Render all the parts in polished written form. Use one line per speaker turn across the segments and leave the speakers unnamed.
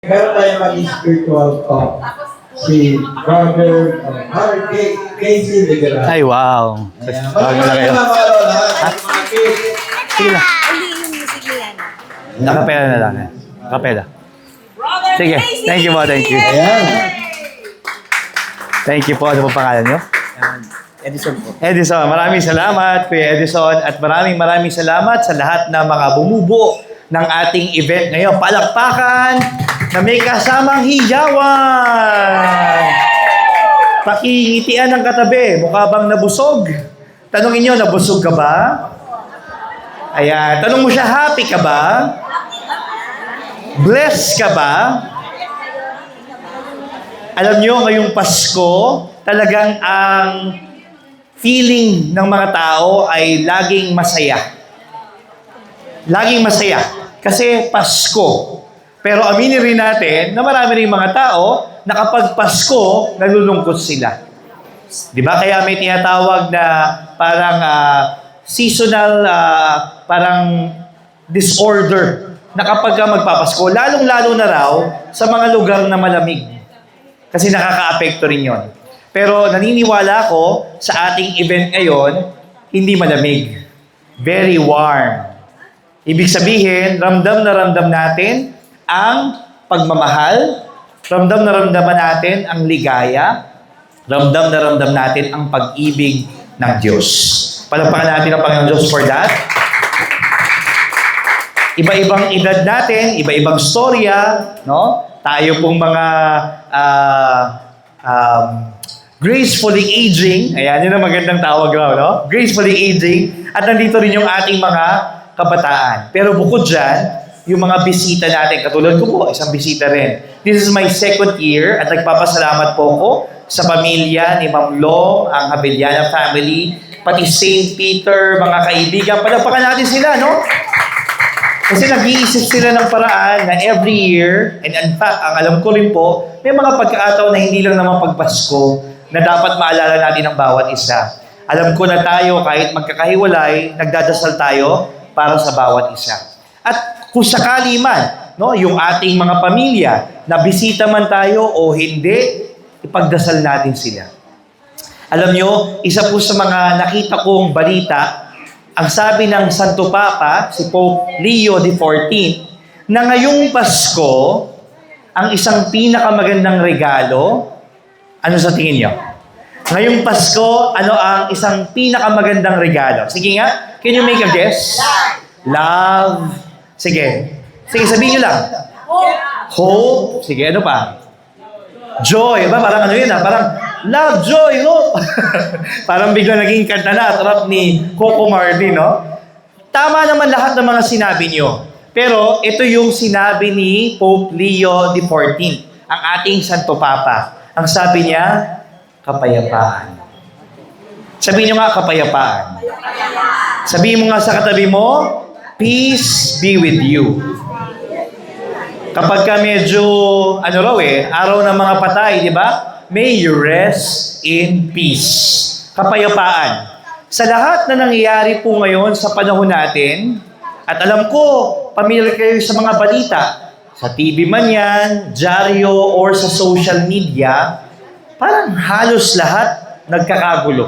Meron tayong maging spiritual talk. Si Brother Casey Ligara.
Ay, wow.
Ayan.
Bago na kayo.
Lahat ng mga kids.
Sige na.
Uli yung music nila.
Nakapela na lang. Nakapela. Sige. Thank you po. Thank you.
Ayan.
Thank you po. Ano po pangalan nyo?
Edison po.
Edison. Maraming salamat, Kuya Edison. At maraming salamat sa lahat ng mga bumubuo ng ating event ngayon. Palakpakan na may kasamang hiyawan. Pakingitian ng katabi. Mukha bang nabusog? Tanungin nyo, nabusog ka ba? Ayan. Tanong mo siya, happy ka ba? Blessed ka ba? Alam nyo, ngayong Pasko, talagang ang feeling ng mga tao ay laging masaya. Laging masaya. Kasi Pasko. Pero aminin rin natin na marami rin mga tao na kapag Pasko, nalulungkot sila. Di ba? Kaya may tinatawag na parang seasonal, parang disorder na kapag ka magpapasko, lalong-lalo na raw sa mga lugar na malamig. Kasi nakaka-apekto rin yon. Pero naniniwala ako sa ating event ngayon, hindi malamig. Very warm. Ibig sabihin, ramdam na ramdam natin ang pagmamahal, ramdam na ramdaman natin ang ligaya, ramdam na ramdam natin ang pag-ibig ng Diyos. Palakpakan natin ang Panginoon Diyos for that. Iba-ibang edad natin, iba-ibang storya, no? Tayo pong mga gracefully aging, ayan, yun ang magandang tawag raw, no? Gracefully aging, at nandito rin yung ating mga kabataan. Pero bukod dyan, yung mga bisita natin, katulad ko po, isang bisita rin. This is my second year at nagpapasalamat po ako sa pamilya ni Ma'am Long, ang Habeliana family, pati St. Peter, mga kaibigan. Palakpakan natin sila, no? Kasi nag-iisip sila ng paraan na every year, and in fact, ang alam ko rin po, may mga pagkakataon na hindi lang naman pagpasko na dapat maalala natin ang bawat isa. Alam ko na tayo, kahit magkakahiwalay, nagdadasal tayo para sa bawat isa. At kung sakali man, no, yung ating mga pamilya, na bisita man tayo o hindi, ipagdasal natin sila. Alam nyo, isa po sa mga nakita kong balita, ang sabi ng Santo Papa, si Pope Leo XIV, na ngayong Pasko, ang isang pinakamagandang regalo, ano sa tingin nyo? Ngayong Pasko, ano ang isang pinakamagandang regalo? Sige nga, can you make a guess? Love. Sige. Sige, sabihin nyo lang. Hope. Sige, ano pa? Joy. Ba? Parang ano yun Parang love, joy, hope. Parang bigla naging kanta na at rap ni Coco Martin, no? Tama naman lahat ng mga sinabi nyo. Pero ito yung sinabi ni Pope Leo XIV, ang ating Santo Papa. Ang sabi niya, kapayapaan. Sabihin nyo nga, kapayapaan. Sabihin mo nga sa katabi mo, peace be with you. Kapag ka medyo, araw ng mga patay, di ba? May you rest in peace. Kapayapaan. Sa lahat na nangyayari po ngayon sa panahon natin, at alam ko, pamilyar kayo sa mga balita, sa TV man yan, dyaryo, or sa social media, parang halos lahat nagkakagulo.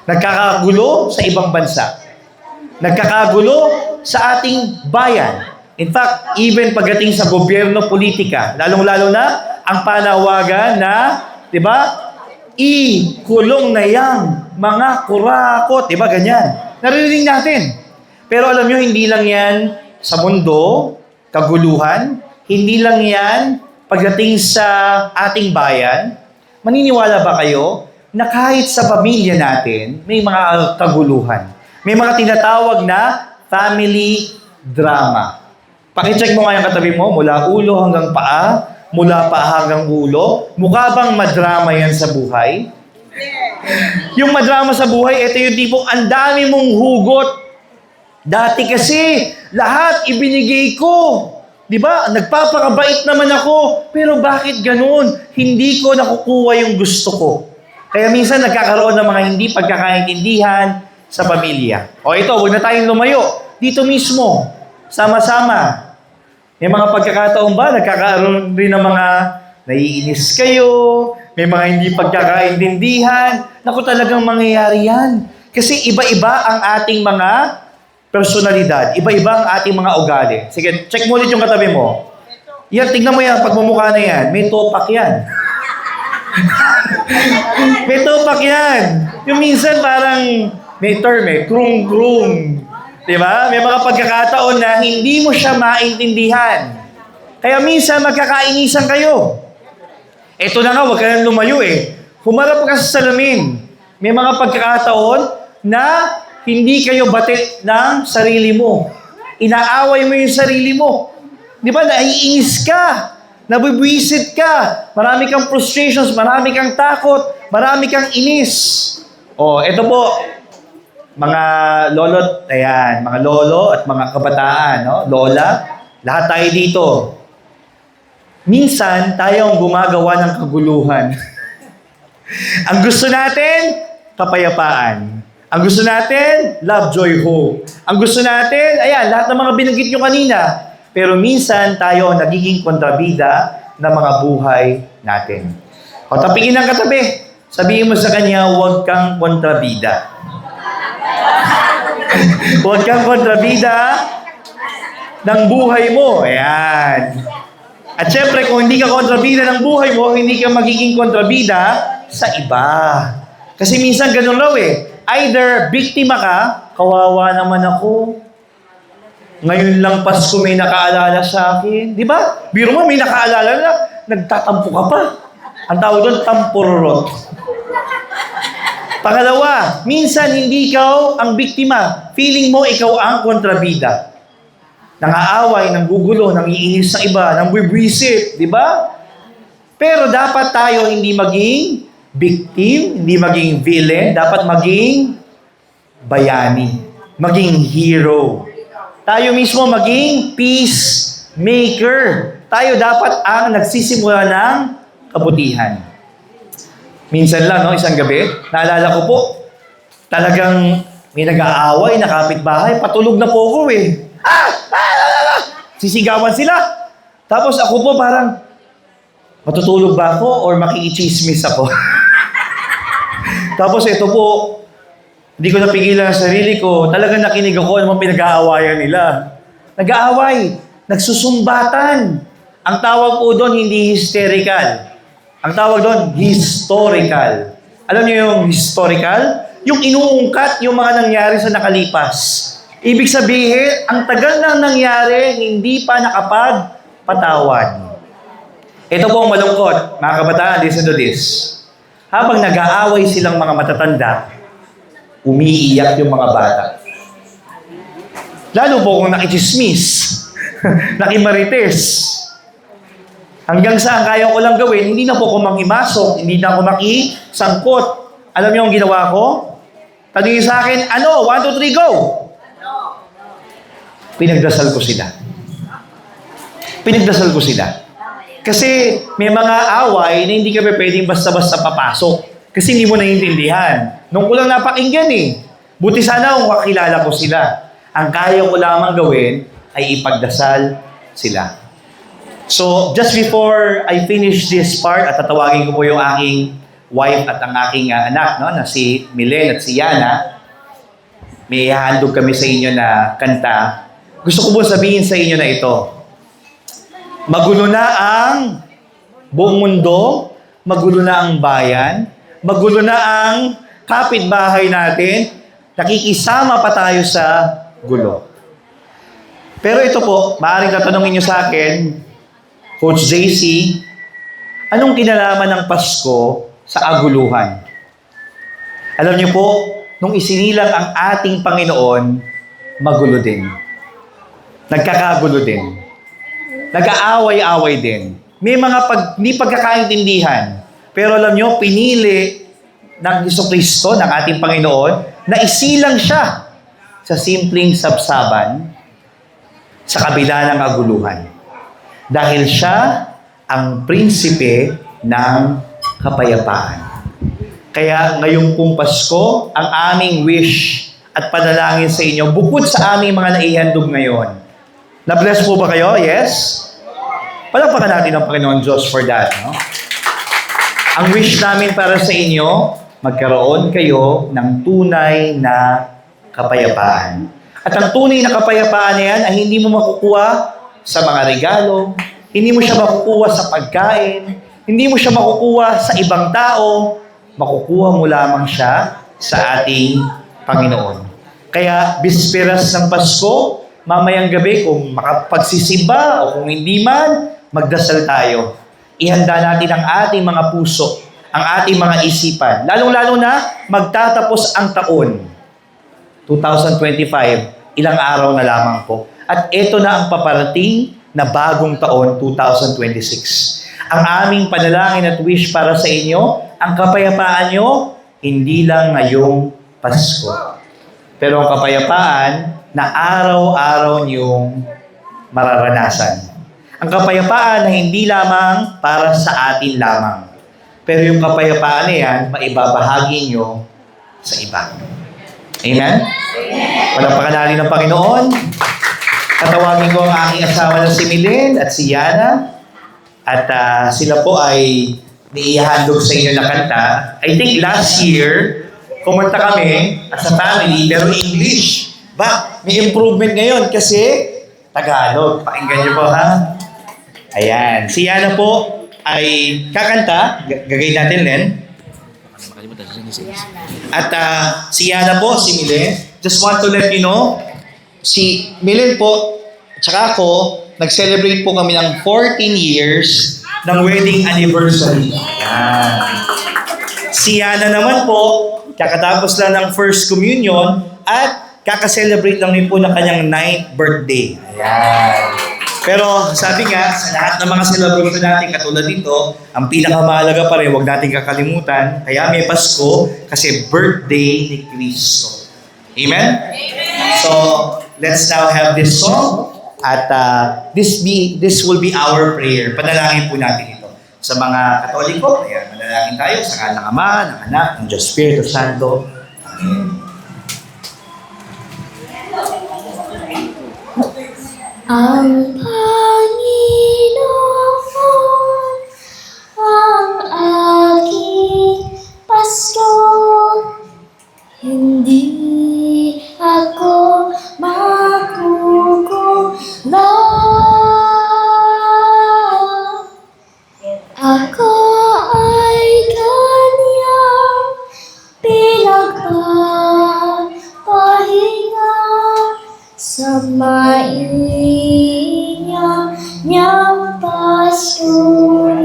Nagkakagulo sa ibang bansa. Nagkakagulo sa ating bayan. In fact, even pagdating sa gobyerno, politika, lalong-lalo na ang panawagan na, di ba, ikulong na yang mga kurakot, di ba, ganyan. Narinig natin. Pero alam nyo, hindi lang yan sa mundo, kaguluhan, hindi lang yan pagdating sa ating bayan. Maniniwala ba kayo na kahit sa pamilya natin, may mga kaguluhan. May mga tinatawag na family drama. Pakicheck mo nga yung katabi mo, mula ulo hanggang paa, mula paa hanggang ulo. Mukha bang madrama yan sa buhay? Yung madrama sa buhay, ito yung tipong ang dami mong hugot. Dati kasi, lahat ibinigay ko. Di ba? Nagpapakabait naman ako. Pero bakit ganun? Hindi ko nakukuha yung gusto ko. Kaya minsan nagkakaroon ng mga hindi pagkakaintindihan sa pamilya. O ito, huwag na tayong lumayo. Dito mismo, sama-sama. May mga pagkakataon ba, nagkakaroon rin ng mga naiinis kayo, may mga hindi pagkakaintindihan. Naku, talagang mangyayari yan. Kasi iba-iba ang ating mga personalidad, iba-iba ang ating mga ugali. Sige, check mo ulit yung katabi mo. Yan, tignan mo yan, pagmumukha na yan, may topak yan. May topak yan. Yung minsan parang may term krung-krung. Diba? May mga pagkakataon na hindi mo siya maintindihan. Kaya minsan magkakainisan kayo. Ito na nga, huwag ka nang lumayo Humarap ka sa salamin. May mga pagkakataon na hindi kayo batit ng sarili mo. Inaaway mo yung sarili mo. Di ba? Naiinis ka. Nabibwisit ka. Marami kang frustrations, marami kang takot, marami kang inis. Ito po, mga lolo, mga lolo at mga kabataan, no? Lola, lahat tayo dito. Minsan, tayo ang gumagawa ng kaguluhan. Ang gusto natin, kapayapaan. Ang gusto natin, love, joy, hope. Ang gusto natin, lahat ng mga binanggit nyo kanina. Pero minsan, tayo ang nagiging kontrabida ng mga buhay natin. Tapingin ng katabi. Sabihin mo sa kanya, huwag kang kontrabida. Huwag kang kontrabida ng buhay mo. Ayan. At syempre, kung hindi ka kontrabida ng buhay mo, hindi ka magiging kontrabida sa iba. Kasi minsan ganun raw Either biktima ka, kawawa naman ako. Ngayon lang Pasko may nakaalala sa akin. Di ba? Biro mo, may nakaalala na, nagtatampo ka pa. Ang tawag doon, tampururot. Pangalawa, minsan hindi ikaw ang biktima. Feeling mo ikaw ang kontrabida. Nangaaway, nanggugulo, nangiinis sa iba, nangbibwisit, di ba? Pero dapat tayo hindi maging victim, hindi maging villain, dapat maging bayani, maging hero. Tayo mismo maging peacemaker. Tayo dapat ang nagsisimula ng kabutihan. Minsan lang, isang gabi, naalala ko po, talagang may nag-aaway na kapitbahay, patulog na po ako Sisigawan sila. Tapos ako po parang, matutulog ba ako or makikichismis ako? Tapos ito po, hindi ko napigilan ang sarili ko. Talagang nakinig ako ng mga pinag-aawayan nila. Nag-aaway, nagsusumbatan. Ang tawag po doon, hindi hysterical. Ang tawag doon, historical. Alam niyo yung historical? Yung inuungkat yung mga nangyari sa nakalipas. Ibig sabihin, ang tagal na nangyari, hindi pa nakapagpatawad. Ito po ang malungkot, mga kabataan, listen to this. Habang nag-aaway silang mga matatanda, umiiyak yung mga bata. Lalo po kung nakichismis, nakimarites. Hanggang saan kaya ko lang gawin, hindi na po ako manghimasok, hindi na ako makisangkot. Alam niyo ang ginawa ko? Tanungin sa akin, 1, 2, 3, go! Pinagdasal ko sila. Pinagdasal ko sila. Kasi may mga away na hindi ka pwedeng basta-basta papasok. Kasi hindi mo naiintindihan. Nung ko lang napakinggan Buti sana kung kakilala ko sila. Ang kaya ko lamang gawin ay ipagdasal sila. So, just before I finish this part at tatawagin ko po yung aking wife at ang aking anak, na si Milen at si Yana, may handog kami sa inyo na kanta. Gusto ko po sabihin sa inyo na ito. Magulo na ang buong mundo, magulo na ang bayan, magulo na ang kapitbahay natin, nakikisama pa tayo sa gulo. Pero ito po, maaaring tatanungin nyo sa akin, Coach JC, anong kinalaman ng Pasko sa aguluhan? Alam niyo po, nung isinilang ang ating Panginoon, magulo din. Nagkakagulo din. Nag-aaway-away din. May mga hindi pagkakaintindihan. Pero alam nyo, pinili ng Jesucristo, ng ating Panginoon, na isilang siya sa simpleng sabsaban sa kabila ng aguluhan. Dahil siya ang prinsipe ng kapayapaan. Kaya ngayong pong Pasko, ang aming wish at panalangin sa inyo, bukod sa aming mga naihandog ngayon, Na-bless po ba kayo? Yes? Palakpakan natin ang Panginoon Diyos for that. No? Ang wish namin para sa inyo, magkaroon kayo ng tunay na kapayapaan. At ang tunay na kapayapaan na yan ay hindi mo makukuha sa mga regalo, hindi mo siya makukuha sa pagkain, hindi mo siya makukuha sa ibang tao, makukuha mo lamang siya sa ating Panginoon. Kaya, bisperas ng Pasko, mamayang gabi, kung makapagsisimba o kung hindi man, magdasal tayo. Ihanda natin ang ating mga puso, ang ating mga isipan. Lalong-lalo na, magtatapos ang taon. 2025, ilang araw na lamang po. At ito na ang paparating na bagong taon, 2026. Ang aming panalangin at wish para sa inyo, ang kapayapaan nyo, hindi lang ngayong Pasko. Pero ang kapayapaan na araw-araw niyong mararanasan. Ang kapayapaan na hindi lamang para sa atin lamang. Pero yung kapayapaan na yan, maibabahagi nyo sa iba. Amen? Palakpakan natin ng Panginoon. Tatawagin ko ang aking asawa na si Milen at si Yana. At sila po ay niihandog sa inyo na kanta. I think last year, kumanta kami as a family, pero English. Ba, may improvement ngayon kasi Tagalog. Pakinggan niyo po, ha? Ayan. Si Yana po ay kakanta. Gagawin natin, Len. At si Yana po, si Milen, just want to let you know, si Milen po, tsaka ako, nag-celebrate po kami ng 14 years ng wedding anniversary. Ayan. Si Yana naman po, kakatapos lang ng first communion at kakaselebrate lang din po ng kanyang 9th birthday. Ayan. Pero sabi nga, sa lahat ng mga celebration natin katulad dito, ang pinakamahalaga pa rin, huwag natin kakalimutan, kaya may Pasko kasi birthday ni Cristo. Amen? So, let's now have this song at this will be our prayer. Panalangin po natin ito. Sa mga Katoliko, ayan, manalangin tayo sa ngalan ng Ama, ng Anak, ng Diyos Espiritu Santo. Amen.
Ang Panginoon ang aking Pasko, hindi ako makukulong. Ako ay kanyang pinagpapahinga sa mainyang niyang pastulan.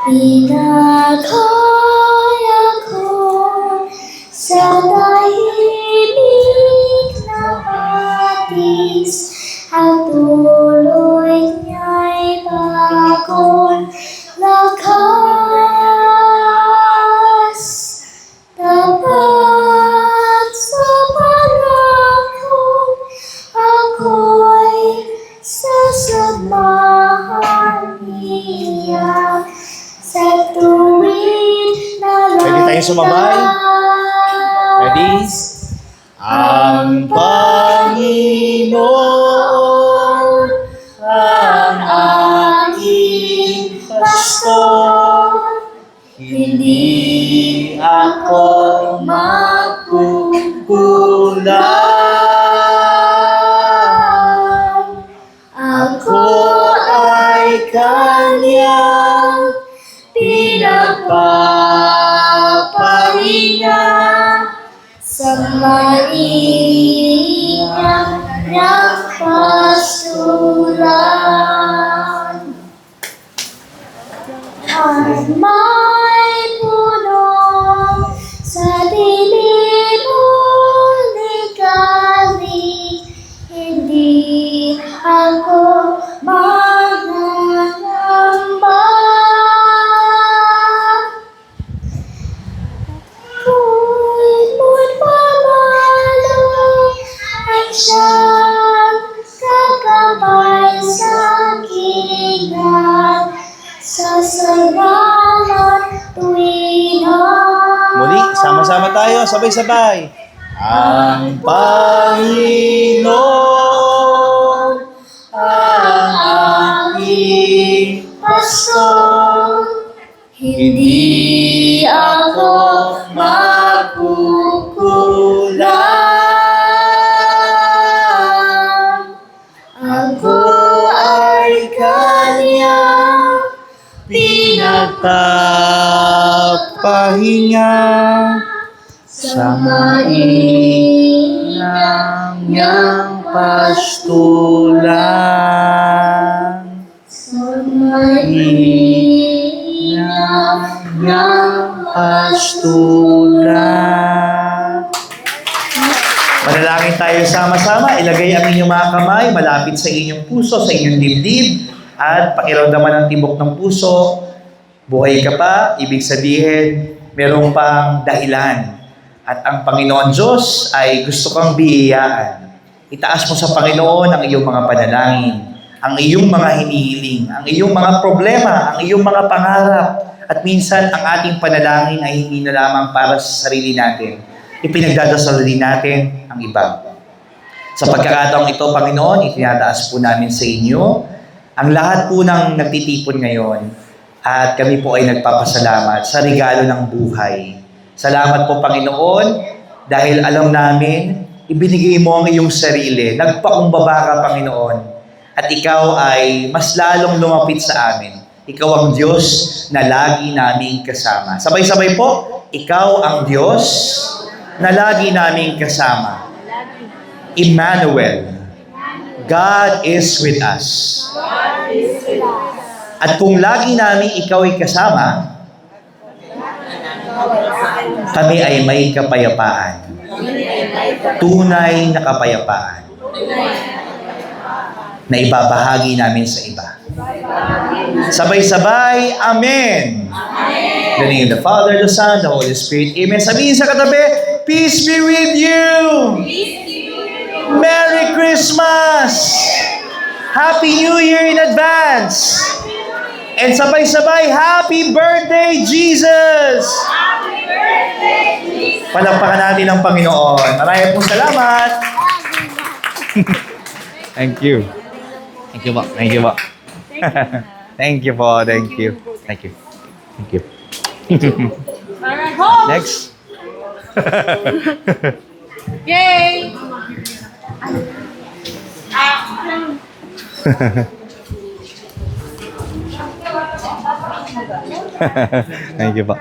Pinagkaya ko sa tahimik na patis at tuloy niya'y bagong lakas. Tapat sa pangako, ako'y sasamahan niya sa tuwid na
Pwede tayong sumabay? Ready? Ang Panginoon ang aking Pasko, hindi ako makukulang. Ako ay kanyang pinagpapahinga
sa mainyang niyang pastulan. At may puno sa dilim ni Kali, hindi ako mangangamba. Kung pamalo ay siyang kakabay sa akingan, sa saralan tuwing
Muli, sama-sama tayo, sabay-sabay.
Ang Panginoon ang aking
Pastor, hindi ako magkukulang. Ako ay kanyang
pinagpapahinga sa mainang niyang pastulan.
sa mainang
Niyang pastulan. Manalangin tayo sama-sama. Ilagay ang inyong mga kamay malapit sa inyong puso, sa inyong dibdib, at pakiramdaman ang tibok ng puso. Buhay ka pa, ibig sabihin, merong pang dahilan. At ang Panginoon Diyos ay gusto kang biyayaan. Itaas mo sa Panginoon ang iyong mga panalangin, ang iyong mga hinihiling, ang iyong mga problema, ang iyong mga pangarap. At minsan, ang ating panalangin ay hindi na lamang para sa sarili natin. Ipinagdadasal din natin ang iba. Sa pagkakataong ito, Panginoon, itinataas po namin sa inyo ang lahat po ng nagtitipon ngayon. At kami po ay nagpapasalamat sa regalo ng buhay. Salamat po, Panginoon, dahil alam namin, ibinigay mo ang iyong sarili. Nagpakumbaba ka, Panginoon. At ikaw ay mas lalong lumapit sa amin. Ikaw ang Diyos na lagi naming kasama. Sabay-sabay po, ikaw ang Diyos na lagi naming kasama. Emmanuel, God is with us. At kung lagi namin ikaw ay kasama, kami ay may kapayapaan. Tunay na kapayapaan na ibabahagi namin sa iba. Sabay-sabay, Amen. In the name of the Father, the Son, the Holy Spirit. Amen. Sabihin sa katabi, peace be with you. Merry Christmas. Happy New Year in advance. And sabay-sabay, Happy Birthday, Jesus. Palakpakan natin ang Panginoon. Maraming pong salamat. Thank you. Thank you po. Thank you po. Thank you po. Thank you. Thank you. Thank you. Next.
Yay!
Thank you po.